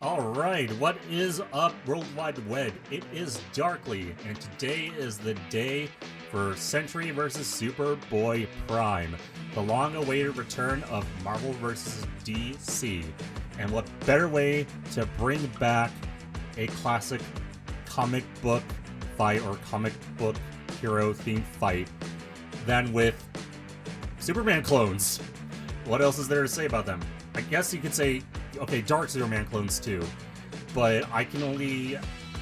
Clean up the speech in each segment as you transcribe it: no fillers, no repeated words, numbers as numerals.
Alright, what is up, World Wide Web? It is Darkly, and today is the day for Sentry vs. Superboy Prime, the long-awaited return of Marvel vs. DC. And what better way to bring back a classic comic book fight or comic book hero-themed fight than with Superman clones? What else is there to say about them? I guess you could say, okay, Dark Superman clones too, but I can only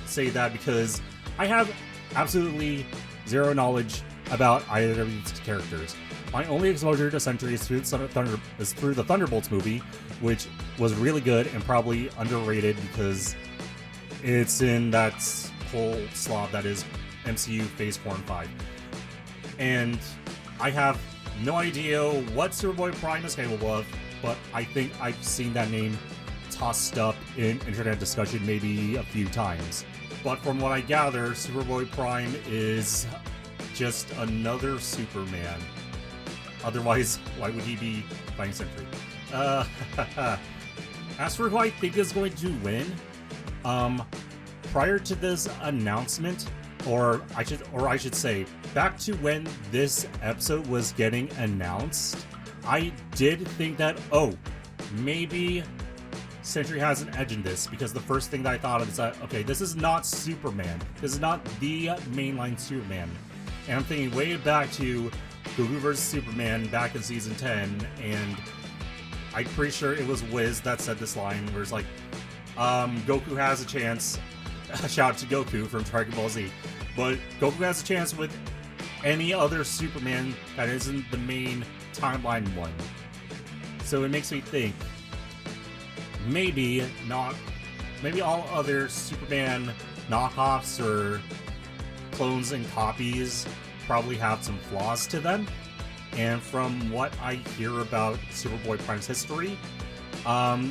say that because I have absolutely zero knowledge about either of these characters. My only exposure to Sentry is through the Thunderbolts movie, which was really good and probably underrated because it's in that whole slob that is MCU Phase 4 and 5. And I have no idea what Superboy Prime is capable of, but I think I've seen that name tossed up in internet discussion maybe a few times. But from what I gather, Superboy Prime is just another Superman. Otherwise, why would he be fighting Sentry? As for who I think is going to win, prior to this announcement, or I should say, back to when this episode was getting announced, I did think that, oh, maybe Sentry has an edge in this, because the first thing that I thought of is that, okay, this is not Superman. This is not the mainline Superman. And I'm thinking way back to Goku vs. Superman back in Season 10, and I'm pretty sure it was Wiz that said this line, where it's like, Goku has a chance, shout out to Goku from Dragon Ball Z, but Goku has a chance with any other Superman that isn't the main timeline one. So it makes me think, maybe all other Superman knockoffs or clones and copies probably have some flaws to them. And from what I hear about Superboy Prime's history,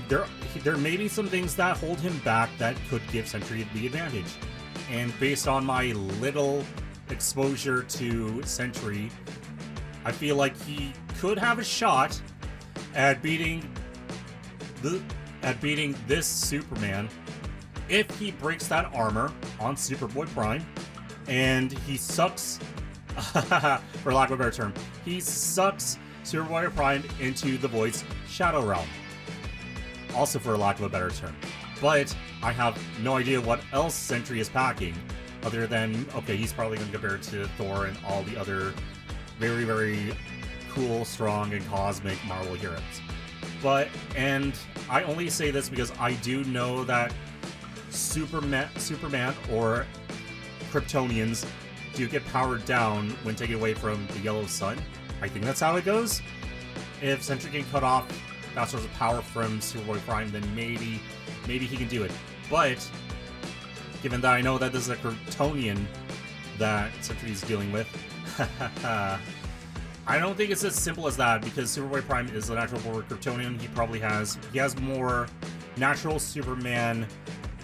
there may be some things that hold him back that could give Sentry the advantage. And based on my little exposure to Sentry, I feel like he could have a shot at beating this Superman if he breaks that armor on Superboy Prime and he sucks, for lack of a better term, he sucks Superboy Prime into the Void's Shadow Realm. Also for lack of a better term. But I have no idea what else Sentry is packing, other than, okay, he's probably going to compare it to Thor and all the other very, very cool, strong, and cosmic Marvel heroes. And I only say this because I do know that Superman or Kryptonians do get powered down when taken away from the yellow sun. I think that's how it goes. If Sentry can cut off that source of power from Superboy Prime, then maybe he can do it. But given that I know that this is a Kryptonian that Sentry is dealing with, I don't think it's as simple as that, because Superboy Prime is a natural born Kryptonian. He has more natural Superman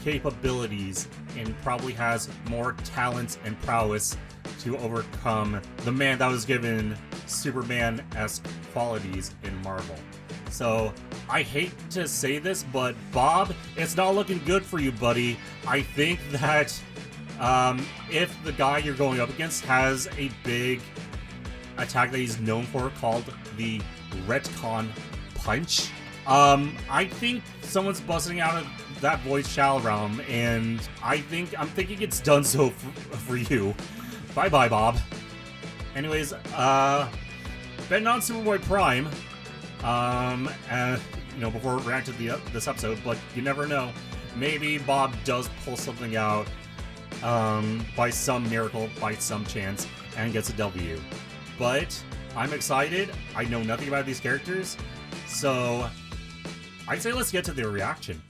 capabilities and probably has more talents and prowess to overcome the man that was given Superman-esque qualities in Marvel. So, I hate to say this, but Bob, it's not looking good for you, buddy. I think that if the guy you're going up against has a big attack that he's known for called the Retcon Punch, I think someone's busting out of that Void's Shadow Realm, and I'm thinking it's done so for you. Bye-bye, Bob. Anyways, betting on Superboy Prime, before we react to this episode, but you never know. Maybe Bob does pull something out, by some miracle, by some chance, and gets a W. But I'm excited. I know nothing about these characters, so I'd say let's get to their reaction.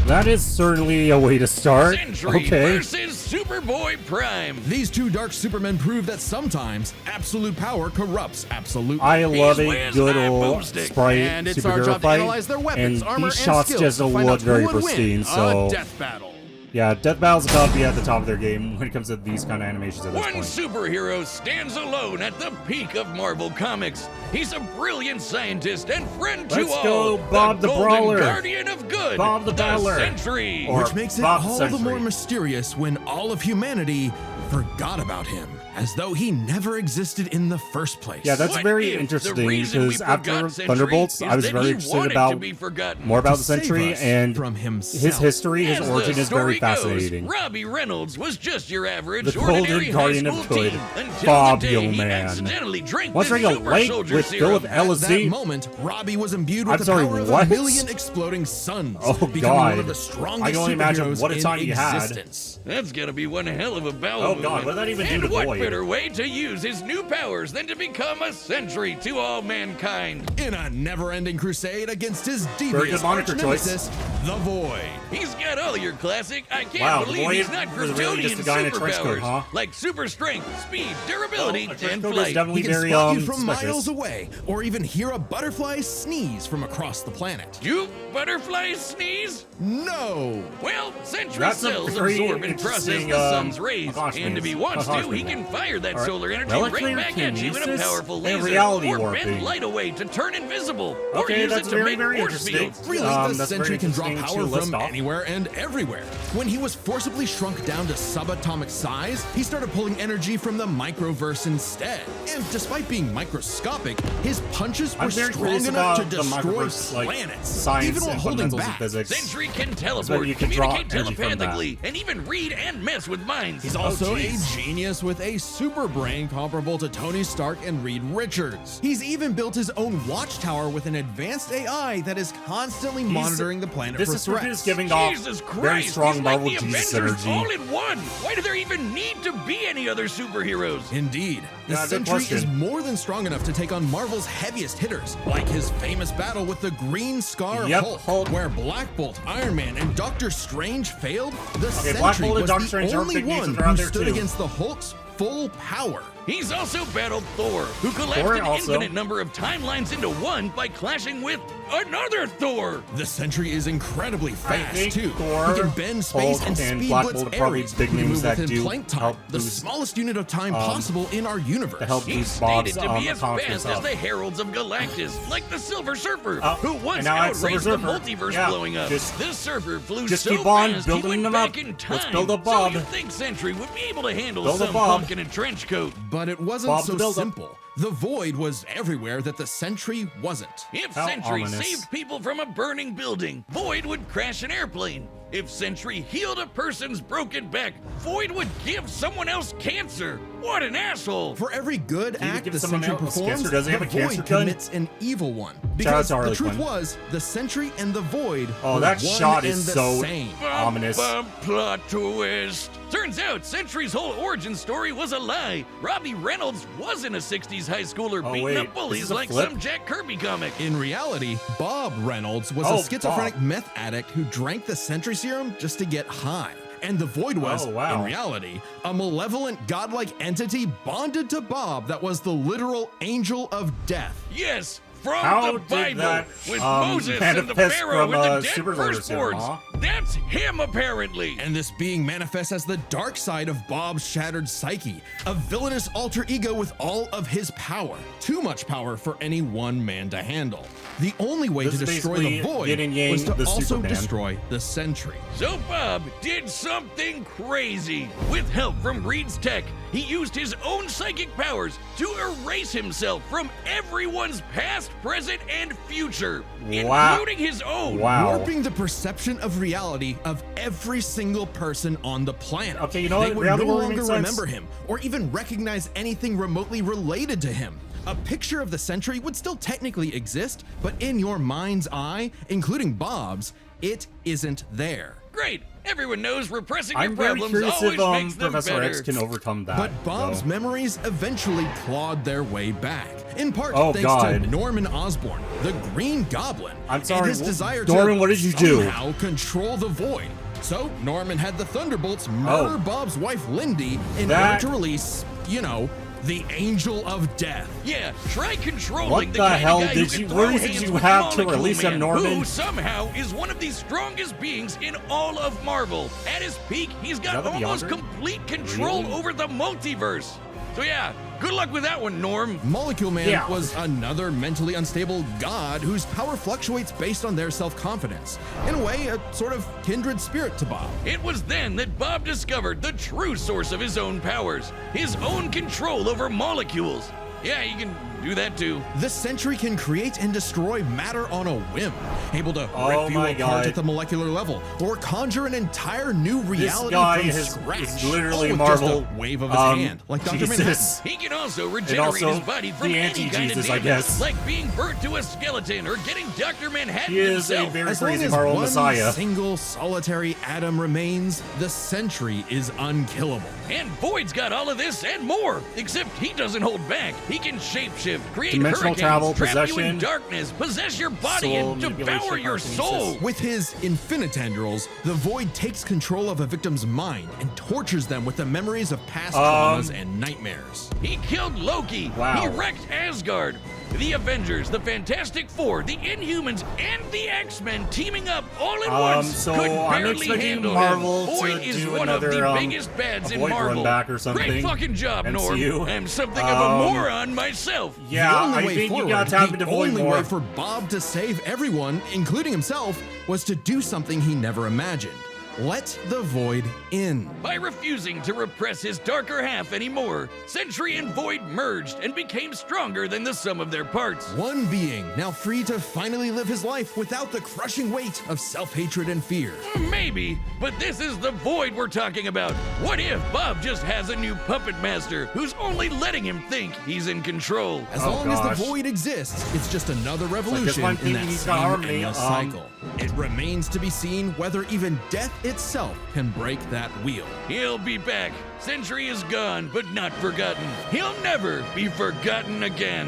That is certainly a way to start. Sentry okay. versus Superboy Prime. These two dark Supermen prove that sometimes absolute power corrupts absolute. I love a Wins good by old boomstick. sprite And it's our superhero job to fight, analyze their weapons, and armor, these and shots skills just to find look out who very would win pristine. a So death battle. Yeah, Death Battle's about to be at the top of their game when it comes to these kind of animations at this One point. superhero stands alone at the peak of Marvel Comics. He's a brilliant scientist and friend to Let's all. go, Bob the Golden Brawler. Guardian of good. Bob the Battler. Sentry. Or Which makes it Bob all the Sentry. more mysterious when all of humanity forgot about him, as though he never existed in the first place. Yeah, that's What very if interesting the reason we because after forgot Sentry Thunderbolts, is I was that very he interested wanted about to be forgotten? more about the To save Sentry, us and from himself. his history, his As origin the is very story fascinating. Goes, Robbie Reynolds was just your average The ordinary Golden Guardian high of school Good. teen until Bob, the day yo he man. accidentally drank Once the drinking a super lake soldier with filled with serum. At that LSD. moment, Robbie was imbued I'm with the sorry, power of what? a million exploding suns, Oh, becoming God. one of the strongest I can only imagine superheroes what a time in he had. existence. That's gotta be one hell of a bowel Oh, movement. God, what did that even do and to what Void? better way to use his new powers than to become a sentry to all mankind? In a never-ending crusade against his Very devious good moniker arch-nemesis, the Void. He's got all your classic, I can't Wow, believe Void he's not was really just Kryptonian a guy in a trench coat, superpowers, huh? like super strength, speed, durability, Well, a trench and coat is flight. definitely He can very spot you from suspicious. miles away, or even hear a butterfly sneeze from across the planet. Do butterflies sneeze? No! Well, Sentry That's a cells very absorb and process interesting, the sun's rays, and if he wants to, he accomplishment. can fire that All right. solar energy Reliquary right back at you in a kinesis powerful and laser, reality or warping. bend light away to turn invisible, or Okay, use that's it to very, make very force interesting. fields. Really, the That's very Sentry can draw interesting power to list from off. anywhere and everywhere. When he was forcibly shrunk down to subatomic size, he started pulling energy from the microverse instead. And despite being microscopic, his punches were I'm very strong curious enough to about the destroy microverse, like, planets, science even while and holding fundamentals of back. physics. Sentry can So teleport, you can draw communicate energy from that. telepathically, and even read and mess with minds. He's also a jeez. genius with a super brain comparable to Tony Stark and Reed Richards. He's even built his own watchtower with an advanced AI that is constantly monitoring the planet This for description threats. is giving off Jesus Christ, very strong he's Marvel like the Jesus Avengers energy. all in one. Why do there even need to be any other superheroes? Indeed, the Yeah, good Sentry question. is more than strong enough to take on Marvel's heaviest hitters, like his famous battle with the Green Scar Yep, Hulk, Hulk. where Black Bolt, Iron Man, and Doctor Strange failed. The Black Sentry Bolt and was Doctor the Strange are only big names, one and they're out who there stood too. against the Hulk's full power. He's also battled Thor, who collapsed Thor an also. infinite number of timelines into one by clashing with another Thor. The Sentry is incredibly fast think too. Thor, He can bend space Hulk, and and speed Black blitz Bolt are probably Ares, big who can names move that within do plank time, help the boost, smallest unit of time possible in our universe. to help He's boost Bob's stated to be as comic fast stuff. as the Heralds of Galactus, like the Silver Surfer, Oh, who once and now it's outraced Silver the Surfer. multiverse Yeah, blowing up. just- This surfer flew just so keep on fast building he went them back up. in time. Let's build a Bob. So you think Sentry would be able to handle Build a some Bob. punk in a trench coat? But it wasn't Bob the so Builder. simple. The Void was everywhere that the Sentry wasn't. If How Sentry ominous. saved people from a burning building, Void would crash an airplane. If Sentry healed a person's broken back, Void would give someone else cancer. What an asshole! For every good He would act give the someone Sentry else performs, cancer. Does he have the a cancer Void gun? commits an evil one. Shout out Because to Harley the truth Quinn. was, the Sentry and the Void Oh, were that one shot and is the so same. ominous. Plot twist. Turns out Sentry's whole origin story was a lie. Robbie Reynolds wasn't a 60s high schooler Oh, beating wait, up this bullies is a like flip? some Jack Kirby comic. In reality, Bob Reynolds was Oh, a schizophrenic Bob. meth addict who drank the Sentry serum just to get high. And the Void was, Oh, wow. in reality, a malevolent godlike entity bonded to Bob that was the literal angel of death. Yes, from How the did Bible, that, with Moses and the manifest Pharaoh from, with the dead Super Soldier serum, firstborns. huh? That's him, apparently. And this being manifests as the dark side of Bob's shattered psyche, a villainous alter ego with all of his power. Too much power for any one man to handle. The only way This to is destroy basically the Void yin and yang, was to the also Superman. destroy the Sentry. So Bob did something crazy. With help from Reed's tech, he used his own psychic powers to erase himself from everyone's past, present, and future, Wow. including his own. Wow. Warping the perception of reality of every single person on the planet. Okay, you know they what? would Reality no warping longer makes sense. remember him or even recognize anything remotely related to him. A picture of the Sentry would still technically exist, but in your mind's eye, including Bob's, it isn't there. Great. Everyone knows repressing your I'm very problems curious always if makes them Professor better. X can overcome that. But Bob's though. memories eventually clawed their way back, in part Oh, thanks God. to Norman Osborn, the Green Goblin, I'm sorry, and his desire Norman, to what did you do? somehow control the Void. So Norman had the Thunderbolts murder Oh. Bob's wife Lindy in That- order to release, you know, the Angel of Death. Yeah, try controlling What the the kind hell of guy who did can you- throw words did hands you with have to Molecule release him, Man, Norman? who somehow is one of the strongest beings in all of Marvel. At his peak, he's got that the almost Beyonder? complete control Really? over the multiverse. So yeah, good luck with that one, Norm. Molecule Man Yeah. was another mentally unstable god whose power fluctuates based on their self-confidence. In a way, a sort of kindred spirit to Bob. It was then that Bob discovered the true source of his own powers, his own control over molecules. Yeah, you can do that too. The Sentry can create and destroy matter on a whim, able to rip you my apart God. at the molecular level, or conjure an entire new This reality guy from is scratch. literally all with Marvel. just a wave of his hand, like Dr. Manhattan. Jesus. He can also regenerate also his body from the any kind of anti-Jesus, I damage, guess. like being burnt to a skeleton or getting Dr. Manhattan He is a himself. very As long crazy as Marvel one Messiah. single solitary atom remains, the Sentry is unkillable. And Void's got all of this and more, except he doesn't hold back. He can shapeshift, create Dimensional hurricanes, travel, trap you in possession, darkness, possess your body, soul and manipulation, devour your telekinesis. soul. With his infinitendrils, the Void takes control of a victim's mind and tortures them with the memories of past traumas and nightmares. He killed Loki. Wow. He wrecked Asgard. The Avengers, the Fantastic Four, the Inhumans, and the X-Men teaming up all at once so could I'm barely expecting handle Marvel him. Void to is do one of another, the biggest bads a in Void run Marvel. back or something. Great fucking job, Norm. MCU. I'm something of a moron myself. Yeah, The only I way think forward, you got to tap the into Void only more. way for Bob to save everyone, including himself, was to do something he never imagined. Let the Void in. By refusing to repress his darker half anymore, Sentry and Void merged and became stronger than the sum of their parts. One being, now free to finally live his life without the crushing weight of self-hatred and fear. Maybe, but this is the Void we're talking about. What if Bob just has a new puppet master who's only letting him think he's in control? As Oh, long as gosh. the Void exists, it's just another revolution one in thing that he's same got harmony, endless cycle. It remains to be seen whether even death itself can break that wheel. He'll be back. Sentry is gone, but not forgotten. He'll never be forgotten again.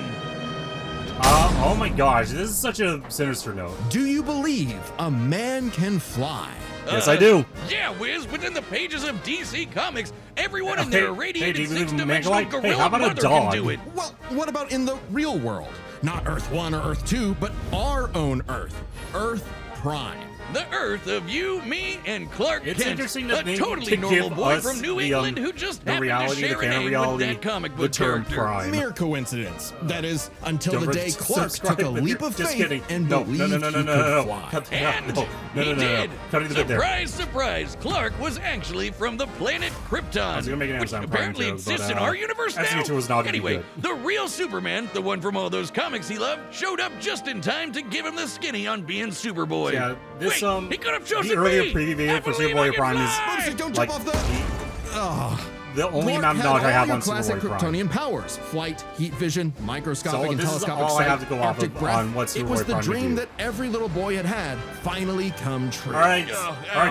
Oh my gosh, this is such a sinister note. Do you believe a man can fly? Yes, I do. Yeah, Wiz, within the pages of DC Comics, everyone in Hey, their hey, irradiated do you believe in six-dimensional Mangalite? Hey, gorilla how about a mother dog? can do it. Well, what about in the real world? Not Earth 1 or Earth 2, but our own Earth. Earth Prime. The Earth of you, me, and Clark It's Kent, interesting to a think totally to normal give boy us from New the, England who just the happened reality, to share the a canon name reality, with that comic the book term character. Prime. Mere coincidence. That is, until Don't the day Clark subscribe took a if leap you're of just faith kidding. and No, believed no, he no, could no. fly. Cut- And no, no, he no, no, no. did. Cutting the bit there. Surprise, surprise! Clark was actually from the planet Krypton, was gonna make an which Amazon Prime apparently joke, exists but, in our universe now. SU2 was not gonna be Anyway, good. the real Superman, the one from all those comics he loved, showed up just in time to give him the skinny on being Superboy. Yeah, this Wait, he could have chosen the earlier me. preview video I for believe Superboy I can Prime is fly. Lucy, don't like jump off the... the only Clark amount of had knowledge I all have your on classic Superboy Prime. Kryptonian powers: flight, heat vision, microscopic So and this is telescopic all I sight, have to go off Arctic of breath. on what It was Superboy the Prime can dream do. that every little boy had finally come true. All right,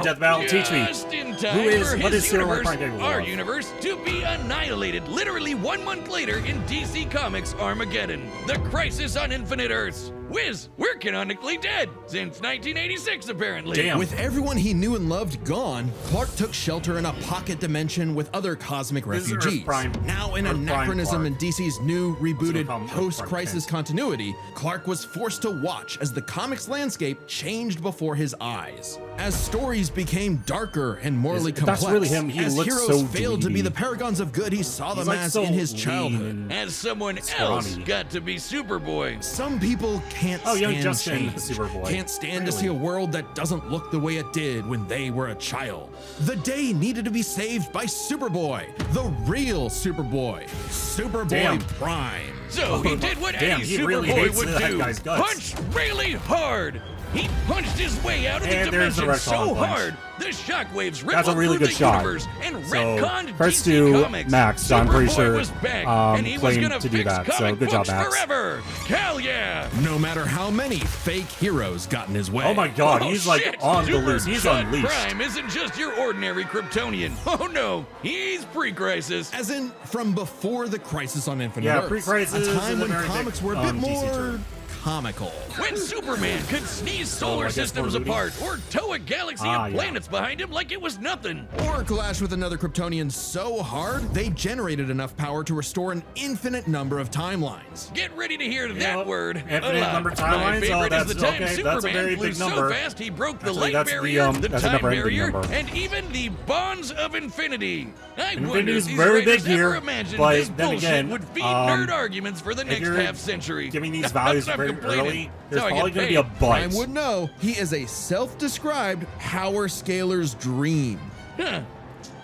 Death Battle, teach me. Just in time Who is- for what his is Superboy universe, Prime capable our of? universe, to be annihilated literally 1 month later in DC Comics Armageddon, the Crisis on Infinite Earths. Wiz, we're canonically dead since 1986, apparently. Damn. With everyone he knew and loved gone, Clark took shelter in a pocket dimension with other cosmic This is Earth refugees. Prime. Now, in Earth Prime anachronism Clark. in DC's new, rebooted, call him Earth post-crisis Prime continuity, Clark was forced to watch as the comics landscape changed before his eyes. As stories became darker and morally Is- that's complex, really him. He as looks heroes so failed to be dweeby. the paragons of good he saw them like as so in his lean childhood. and- As someone Scrawny. else got to be Superboy. Some people can't Oh, young stand Justin, change. Superboy. Can't stand to Really? see a world that doesn't look the way it did when they were a child. The day needed to be saved by Superboy, the real Superboy, Superboy Damn. Prime. So he did what Damn, any he really Superboy hates would that do. guy's guts. Punch really hard. He punched his way out of the And there's the dimension so retcon punch. hard, the shockwaves rippled That's a really through good the shot. universe and So, retconned credits DC to Comics. Max, I'm pretty Superboy sure, was back, and he was claimed gonna to do fix that, so comic good job, books Max. forever. Hell yeah! No matter how many fake heroes got in his way. Oh my god, Oh, he's like shit. on the Super loose. He's Judd unleashed. Prime isn't just your ordinary Kryptonian. Oh no, he's pre-crisis. As in, from before the Crisis on Infinite Yeah, Earths, pre-Crisis a time and when the very comics big, were a bit DC more turn. comical. When Superman could sneeze solar I guess systems we're rooting. apart or tow a galaxy of planets behind him like it was nothing. Or clash with another Kryptonian so hard, they generated enough power to restore an infinite number of timelines. Get ready to hear that word. Infinite a lot. number of My timelines? favorite Oh, is the time okay, Superman that's a very flew big so number. fast he broke the Actually, light that's barrier, the that's a time never-ending barrier, number. and even the bonds of infinity. I wonder if Infinity's these very writers big here, ever imagined but this then bullshit again, would feed nerd arguments for the next you're half-century. giving these values Stop very complaining. early, there's That's how I probably get going to be a paid. but. I would know he is a self-described power scaler's dream. Huh.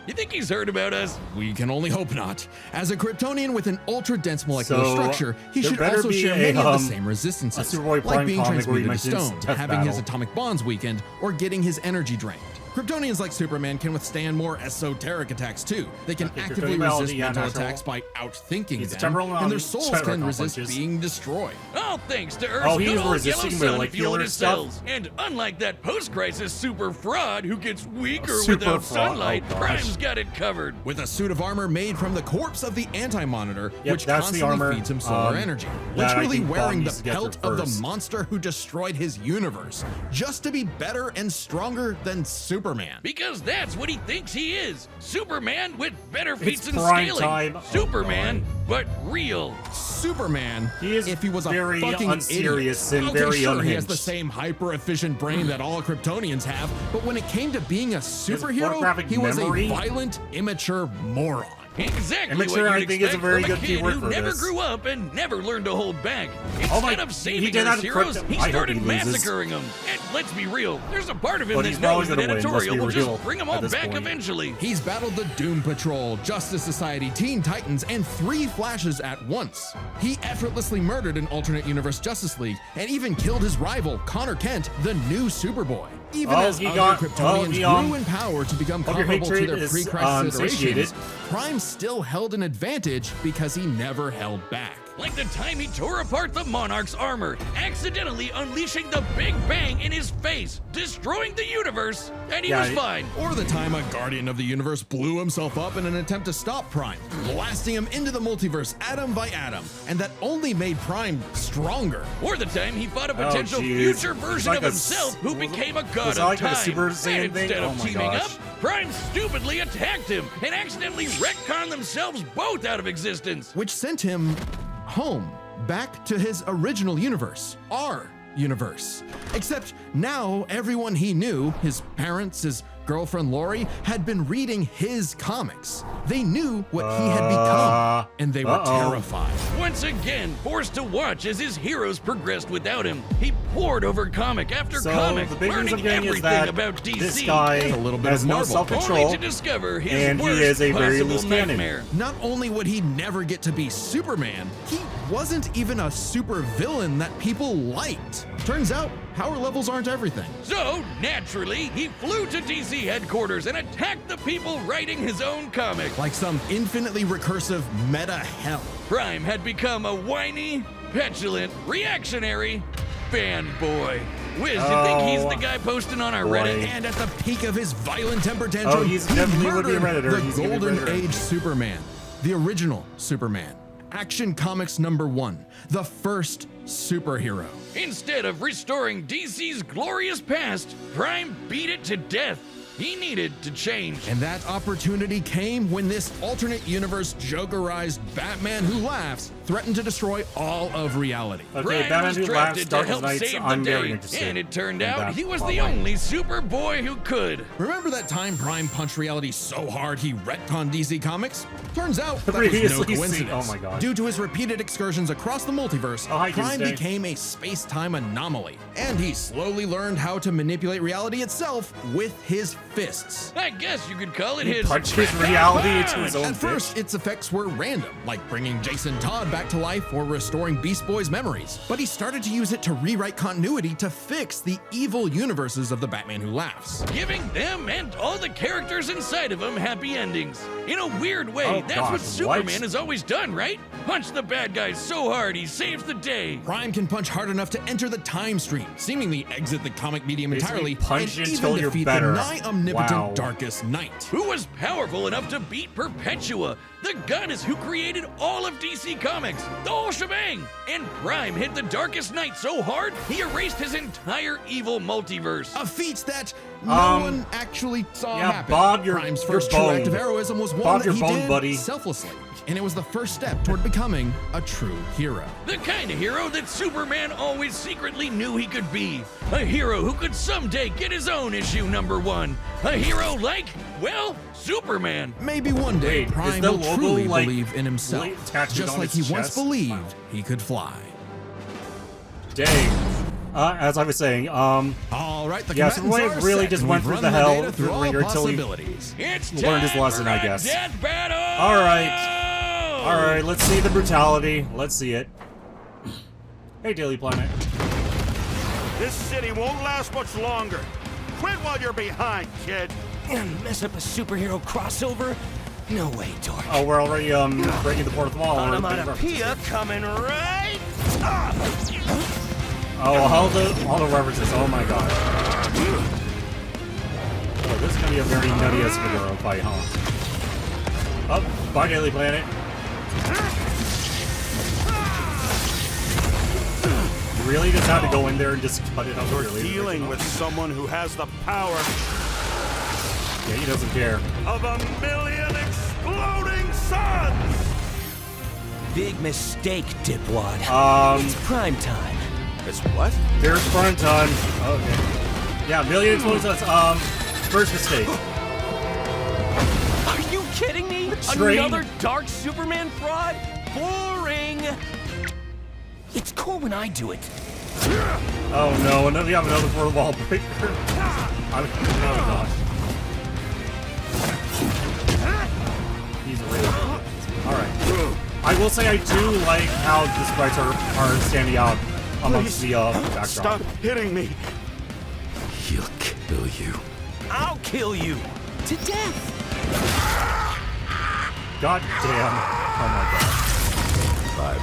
You think he's heard about us? We can only hope not. As a Kryptonian with an ultra-dense molecular So, structure, he there should better also be share a, many of the same resistances, Superboy like Prime being comic where he transmuted to mentions stone, Death having his Battle. atomic bonds weakened, or getting his energy drained. Kryptonians like Superman can withstand more esoteric attacks too. They can Okay, actively Kryptonian biology, resist mental natural. attacks by outthinking He's a them, temporal and their anomaly, souls cyber can resist punches. being destroyed. All thanks to Earth's Oh, he's good old resisting yellow the, sun like, fueling healer his stuff? cells. And unlike that post-crisis super fraud who gets weaker Super without fraud, sunlight, oh gosh. Prime's got it covered. With a suit of armor made from the corpse of the Anti-Monitor, Yep, which that's the constantly armor, feeds him solar energy. that I Literally think Bob wearing the needs to get pelt through of the first. monster who destroyed his universe, just to be better and stronger than Superman. Because that's what he thinks he is. Superman with better feats and prime scaling. time. Oh, Superman, but real. Superman, He is if he was a very fucking unserious idiot. and Okay, very sure, he has unhinged. the same hyper-efficient brain that all Kryptonians have, but when it came to being a superhero, photographic he was memory? a violent, immature moron. Exactly Immature, what I you'd think, is a expect very from a good kid keyword who for never this. grew up and never learned to hold back. Oh my- Instead of he saving did Earth's that in heroes, Krypton. he I hope started he loses. massacring them. And let's be real, there's a part of him But that he's probably knows that gonna win, let's editorial be will real just bring them at all this back point. eventually. He's battled the Doom Patrol, Justice Society, Teen Titans, and 3 Flashes at once. He effortlessly murdered an alternate universe Justice League and even killed his rival, Connor Kent, the new Superboy. Even as he other got- Kryptonians he, grew in power to become hope your comparable to hatred their is, pre-crisis satiated. iterations, Prime still held an advantage because he never held back. Like the time he tore apart the Monarch's armor, accidentally unleashing the Big Bang in his face, destroying the universe, and he Yeah, was he- fine. Or the time a Guardian of the Universe blew himself up in an attempt to stop Prime, blasting him into the multiverse atom by atom, and that only made Prime stronger. Or the time he fought a potential jeez. future It's version like of a himself who became a god was of that like time. a Super and Saiyan thing? instead Oh of my teaming gosh. up, Prime stupidly attacked him and accidentally retconned themselves both out of existence. Which sent him home, back to his original universe, our universe. Except now everyone he knew, his parents, his girlfriend Lori, had been reading his comics. They knew what he had become, and they were terrified. Once again, forced to watch as his heroes progressed without him, he pored over comic after So comic, the big news I'm learning getting is everything that about DC. this guy And a little bit has of no Marvel. self-control. only to discover his and he worst is a very possible loose cannon. nightmare. Not only would he never get to be Superman, he wasn't even a super villain that people liked. Turns out, power levels aren't everything. So, naturally, he flew to DC headquarters and attacked the people writing his own comic. Like some infinitely recursive meta hell. Prime had become a whiny, petulant, reactionary fanboy. Wiz, you think he's the guy posting on our boy. Reddit? And at the peak of his violent temper tantrum, he's he definitely would be a murdered Redditor. the He's gonna be a Golden Redditor. Age Superman, the original Superman. Action Comics #1, the first superhero. Instead of restoring DC's glorious past, Prime beat it to death. He needed to change. And that opportunity came when this alternate universe Jokerized Batman Who Laughs threatened to destroy all of reality. Okay, Prime Batman was Who Laughs, drafted to Darkest help Nights, save I'm the very day, interested. and it turned in out that he was the plotline. only Superboy who could. Remember that time Prime punched reality so hard he retconned DC Comics? Turns out that was no Previously seen- coincidence. oh my God. Due to his repeated excursions across the multiverse, Oh, hi, Prime Tuesday. became a space-time anomaly. And he slowly learned how to manipulate reality itself with his fists. I guess you could call it He his punched his reality into his own At first, fist. its effects were random, like bringing Jason Todd back to life or restoring Beast Boy's memories. But he started to use it to rewrite continuity to fix the evil universes of the Batman Who Laughs. giving them and all the characters inside of them happy endings. In a weird way, Oh, that's God, what Superman what? has always done, right? Punch the bad guys so hard he saves the day. Prime can punch hard enough to enter the time stream, seemingly exit the comic medium Basically entirely, punch and until even you're defeat better. the nigh omnipotent Wow. Darkest Knight. Who was powerful enough to beat Perpetua, the goddess who created all of DC Comics, the whole shebang. And Prime hit the darkest night so hard, he erased his entire evil multiverse. A feat that no one actually saw happen. Bob, Prime's you're first true boned. act of heroism was one Bob, that you're he boned, did buddy. selflessly, and it was the first step toward becoming a true hero. The kind of hero that Superman always secretly knew he could be. A hero who could someday get his own issue #1. A hero like, well, Superman. Maybe one day Wait, is Prime the will logo, truly like, believe in himself, tattooed just on like his he once chest? believed he could fly. Dang. As I was saying, All right, the yeah, combatants Superboy are really set, just and went we've through run the the hell data through through all ringer till he possibilities. It's learned his time lesson, for I a guess. death battle! All right, let's see the brutality. Let's see it. Hey, Daily Planet. This city won't last much longer. Quit while you're behind, kid. Mess up a superhero crossover? No way, Dork. Oh, we're already breaking the fourth wall. Onomatopoeia coming right up. Oh, all the references. Oh my god. Oh, this is gonna be a very nutty superhero fight, huh? Oh, bye, Daily Planet. You really just had to go in there and just cut it up. You're really, dealing with someone who has the power Yeah, he doesn't care. of 1,000,000 exploding suns! Big mistake, dipwad. It's prime time. It's what? There's front on. Okay. Yeah, million explosions. First mistake. Are you kidding me? Straight. Another dark Superman fraud? Boring. It's cool when I do it. Oh no, and then we have another fourth wall breaker. Oh gosh. He's really good. Alright. I will say I do like how the sprites are standing out amongst the backdrop. Stop hitting me. He'll kill you. I'll kill you. To death. God damn. Oh my god.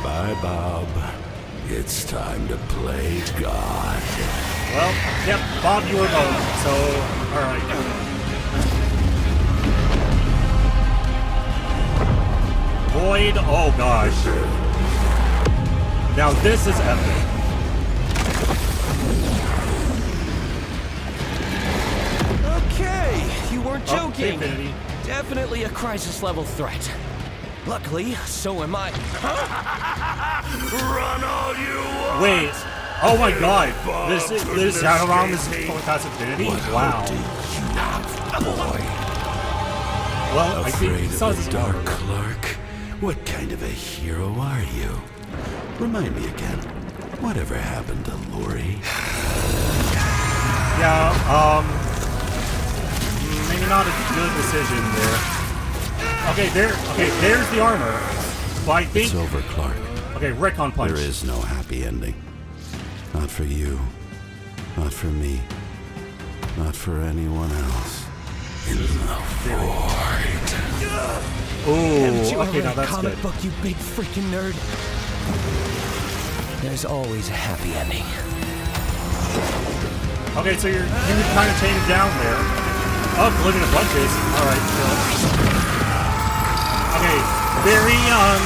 Bye-bye, Bob. It's time to play God. Well, yep, Bob, you were both, so, alright. Void, oh gosh. Now this is epic. Okay, you weren't Oh, joking. Infinity. Definitely a crisis level threat. Luckily, so am I. Run all you want! Wait. Oh my god. This Shadow Realm is past Infinity? Wow. Well, I think it sounds Dark Clark? What kind of a hero are you? Remind me again. Whatever happened to Lori? Yeah, maybe not a good decision there. Okay, there's the armor. But I think It's over, Clark. okay, Recon Punch. There is no happy ending. Not for you. Not for me. Not for anyone else. In the void. Haven't you Ooh, ever okay, read now a that's comic good. book, you big freaking nerd? There's always a happy ending. Okay, so you're kind of chained down there. Oh, living in bunches. Alright, chill. Okay, very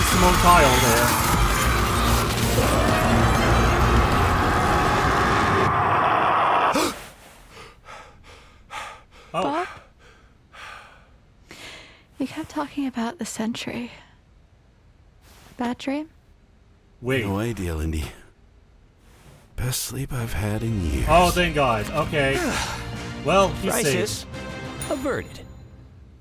Simone Kyle there. Oh, Bob? You kept talking about the Sentry. Bad dream? wait. No idea, Lindy. Best sleep I've had in years. Oh, thank God. Okay. Well, he's Crisis safe. averted.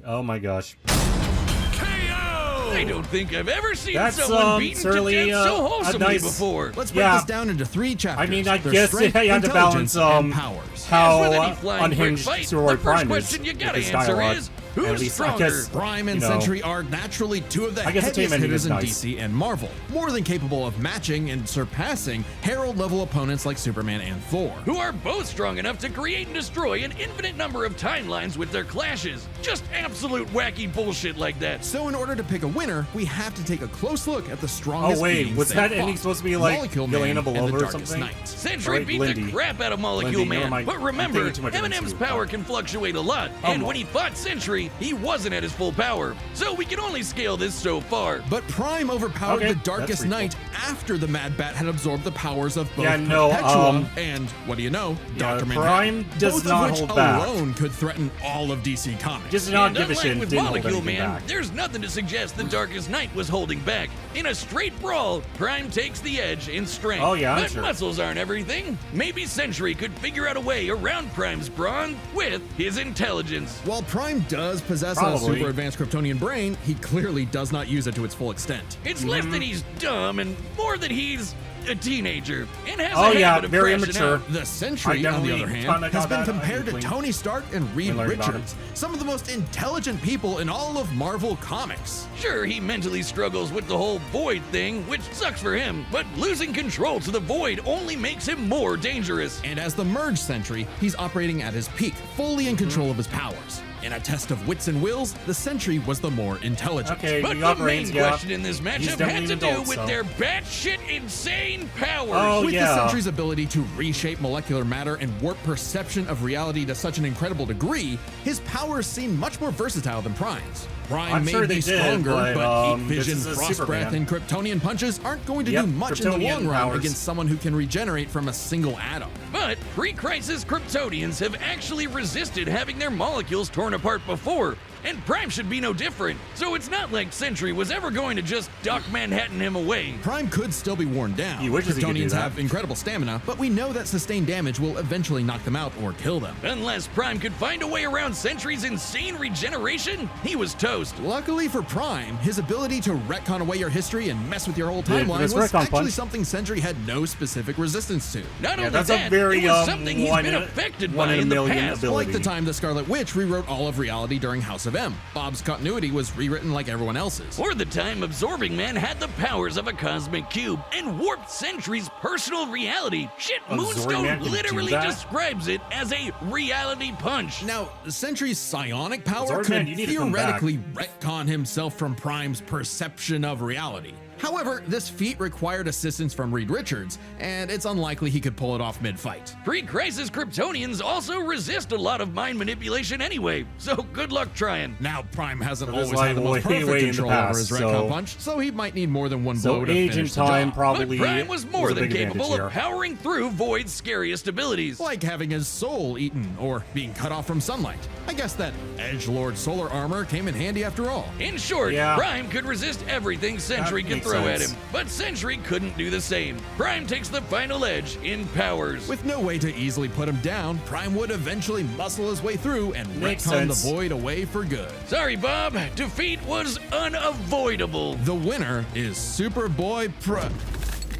Oh my gosh. I don't think I've ever seen That's, someone beaten certainly, to death so a wholesomely nice- before. Let's break Yeah. this down into 3 chapters. I mean, I Their guess strength, you have to balance intelligence, and powers. how As with any flying unhinged quick fight, Superboy the first Prime is. question you with gotta his answer dialogue. is, At who's least, I stronger? guess, Prime and you know, Sentry are naturally 2 of the I guess the heaviest team ending hitters is in nice. DC and Marvel, more than capable of matching and surpassing Herald-level opponents like Superman and Thor. Who are both strong enough to create and destroy an infinite number of timelines with their clashes. Just absolute wacky bullshit like that. So in order to pick a winner, we have to take a close look at the strongest Oh wait, beings was they that fought. ending supposed to be like Molecule Yelena Man and Belova the or Darkest something? Night. Sentry Right, beat Lindy. the crap out of Molecule Lindy, never Man, mind. but I'm remember, thinking too much of Eminem's MCU. power can fluctuate a lot, and on. when he fought Sentry, Sentry, he wasn't at his full power, so we can only scale this so far. But Prime overpowered Okay, the Darkest that's Night after the Mad Bat had absorbed the powers of both Yeah, no, Perpetua and, what do you know, Dr. Manhattan. Prime does both not of which hold back. alone could threaten all of DC Comics. Just not And give a unlike shit. with Didn't hold Molecule anything Man, back. there's nothing to suggest the Darkest Night was holding back. In a straight brawl, Prime takes the edge in strength. Oh, yeah, I'm but sure. muscles aren't everything. Maybe Sentry could figure out a way around Prime's brawn with his intelligence. While Prime does possess a Probably. super advanced Kryptonian brain, he clearly does not use it to its full extent. It's less that he's dumb and more that he's a teenager and has Oh, a yeah, habit of very crashing immature. out. The Sentry, I on the definitely other hand, kinda has got been that compared to inkling. Tony Stark and Reed learned about Richards, some of the most intelligent people in all of Marvel Comics. Sure, he mentally struggles with the whole Void thing, which sucks for him, but losing control to the Void only makes him more dangerous. And as the Merge Sentry, he's operating at his peak, fully in control of his powers. In a test of wits and wills, the Sentry was the more intelligent. Okay, But we the got main brains, yeah. question in this He's matchup definitely had to an do adult, with so. their batshit insane powers. Oh, With yeah. the Sentry's ability to reshape molecular matter and warp perception of reality to such an incredible degree, his powers seem much more versatile than Prime's. Prime I'm may sure be they did, stronger, but, heat this vision, is a frost breath, Superman. and Kryptonian punches aren't going to Yep, do much in the Kryptonian long run powers. against someone who can regenerate from a single atom. But pre-crisis Kryptonians have actually resisted having their molecules torn apart before, and Prime should be no different. So it's not like Sentry was ever going to just Doc Manhattan him away. Prime could still be worn down. He wishes he could do Kryptonians that. have incredible stamina, but we know that sustained damage will eventually knock them out or kill them. Unless Prime could find a way around Sentry's insane regeneration, he was toast. Luckily for Prime, his ability to retcon away your history and mess with your whole Yeah, timeline this was retcon actually punch. something Sentry had no specific resistance to. Not only that's a that, very, it was something he's one been in- affected one by in a in the million past. ability. Like the time the Scarlet Witch rewrote all of reality during House of M. Bob's continuity was rewritten like everyone else's. Or the time Absorbing Man had the powers of a cosmic cube and warped Sentry's personal reality. Shit, Absorbing Moonstone Man can do literally that? describes it as a reality punch. Now, Sentry's psionic power Absorbing could Man, you need to come back. theoretically retcon himself from Prime's perception of reality. However, this feat required assistance from Reed Richards, and it's unlikely he could pull it off mid-fight. Pre-crisis Kryptonians also resist a lot of mind manipulation anyway, so good luck trying. Now, Prime hasn't But it's always had the like most way, perfect way in the control past, over his retcon so- punch, so he might need more than one So blow to age finish and the time job. probably But Prime was more a than big advantage capable here. of powering through Void's scariest abilities. Like having his soul eaten or being cut off from sunlight. I guess that Edgelord solar armor came in handy after all. In short, Yeah. Prime could resist everything Sentry That could makes throw at sense. him, but Sentry couldn't do the same. Prime takes the final edge in powers. With no way to easily put him down, Prime would eventually muscle his way through and Makes retcon the sense. Void away for good. Sorry, Bob, defeat was unavoidable. The winner is Superboy Pro.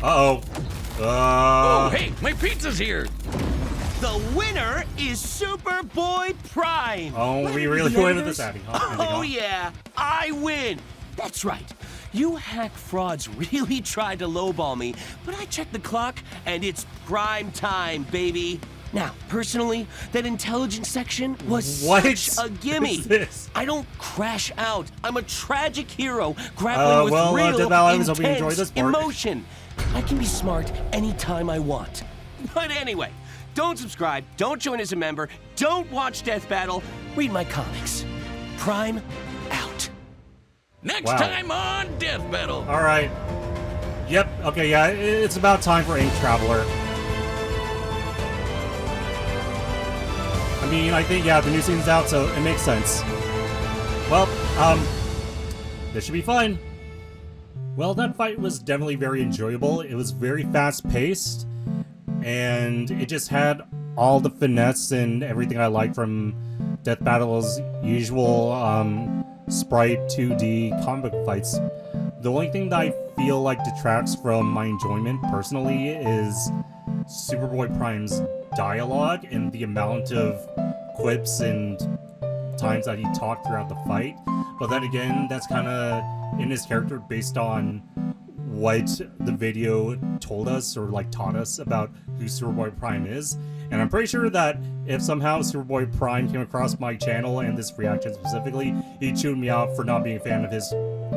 Uh-oh. Oh, hey, my pizza's here. The winner is Superboy Prime. Oh, we really The went with this, editors? Abby. Huh? Oh yeah, I win. That's right. You hack frauds really tried to lowball me, but I checked the clock and it's prime time, baby. Now, personally, that intelligence section was What such a gimme. is this? I don't crash out. I'm a tragic hero grappling with well, real, Death Valley, I was hoping you enjoyed intense this part. emotion. I can be smart anytime I want. But anyway, don't subscribe, don't join as a member, don't watch Death Battle, read my comics. Prime out. Next Wow. time on Death Battle. All right. Yep. Okay. Yeah. It's about time for Ink Traveler. I mean, I think the new season's out, so it makes sense. Well, this should be fun. Well, that fight was definitely very enjoyable. It was very fast-paced, and it just had all the finesse and everything I like from Death Battle's usual sprite 2D comic book fights. The only thing that I feel like detracts from my enjoyment personally is Superboy Prime's dialogue and the amount of quips and times that he talked throughout the fight. But then again, that's kind of in his character based on what the video told us or like taught us about who Superboy Prime is. And I'm pretty sure that if somehow Superboy Prime came across my channel and this reaction specifically, he'd tune me out for not being a fan of his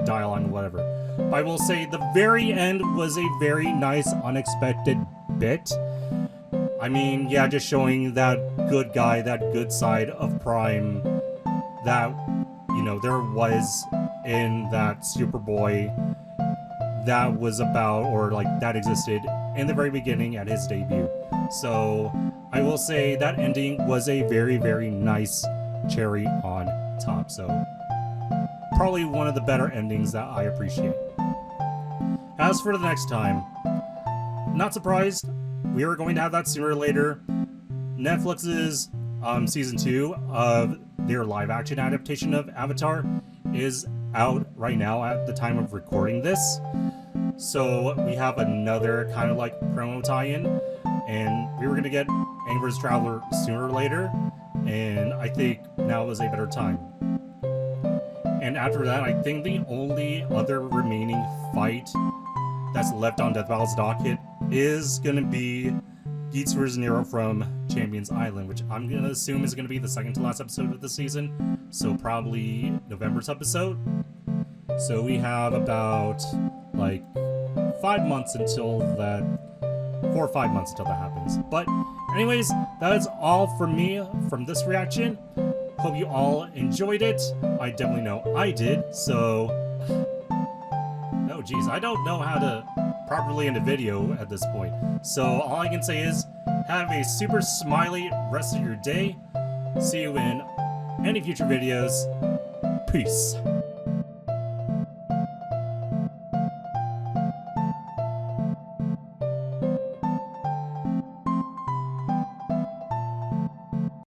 dialogue or whatever. But I will say the very end was a very nice unexpected bit. I mean, yeah, just showing that good guy, that good side of Prime that you know, there was in that Superboy that was about, or like that existed in the very beginning at his debut. So I will say that ending was a very, very nice cherry on top. So probably one of the better endings that I appreciate. As for the next time, not surprised, we are going to have that sooner or later. Netflix's season 2 of their live action adaptation of Avatar is out right now at the time of recording this. So we have another kind of like promo tie-in, and we were going to get Aang vs. Traveler sooner or later, and I think now is a better time. And after that, I think the only other remaining fight that's left on Death Battle's docket is going to be Geats vs. Nero from Champions Island, which I'm going to assume is going to be the second to last episode of the season, so probably November's episode. So we have about like 5 months until that, 4 or 5 months until that happens. But anyways, that is all from me from this reaction. Hope you all enjoyed it. I definitely know I did. So, oh geez, I don't know how to properly end a video at this point. So all I can say is have a super smiley rest of your day. See you in any future videos. Peace.